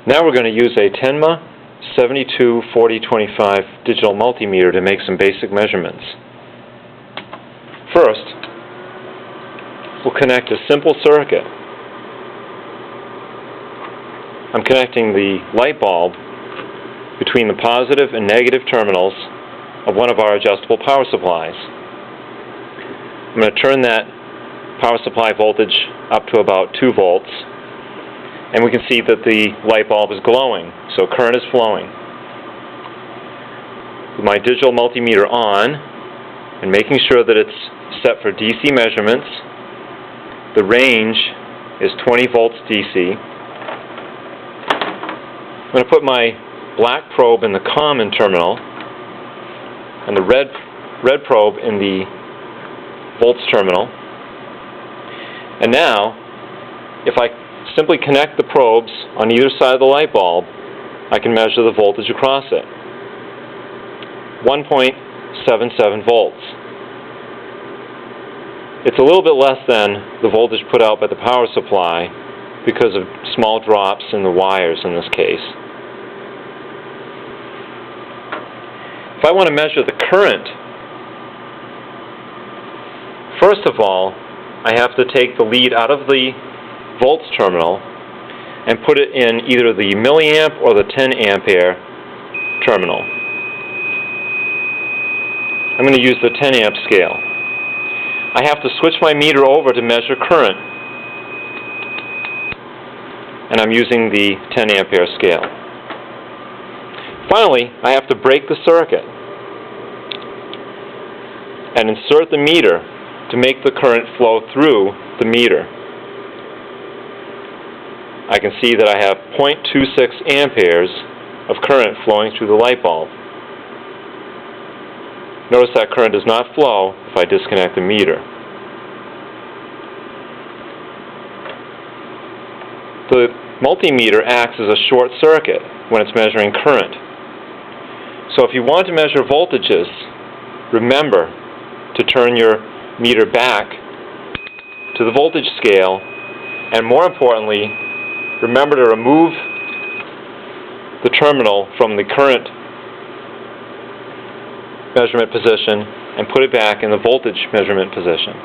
Now we're going to use a Tenma 724025 digital multimeter to make some basic measurements. First, we'll connect a simple circuit. I'm connecting the light bulb between the positive and negative terminals of one of our adjustable power supplies. I'm going to turn that power supply voltage up to about 2 volts, and we can see that the light bulb is glowing, so current is flowing. With my digital multimeter on and making sure that it's set for DC measurements, the range is 20 volts DC. I'm going to put my black probe in the common terminal and the red probe in the volts terminal. And now, if I simply connect the probes on either side of the light bulb, I can measure the voltage across it. 1.77 volts. It's a little bit less than the voltage put out by the power supply because of small drops in the wires in this case. If I want to measure the current, first of all, I have to take the lead out of the volts terminal and put it in either the milliamp or the 10 ampere terminal. I'm going to use the 10 amp scale. I have to switch my meter over to measure current, and I'm using the 10 ampere scale. Finally, I have to break the circuit and insert the meter to make the current flow through the meter. I can see that I have 0.26 amperes of current flowing through the light bulb. Notice that current does not flow if I disconnect the meter. The multimeter acts as a short circuit when it's measuring current. So if you want to measure voltages, remember to turn your meter back to the voltage scale, and more importantly, remember to remove the terminal from the current measurement position and put it back in the voltage measurement position.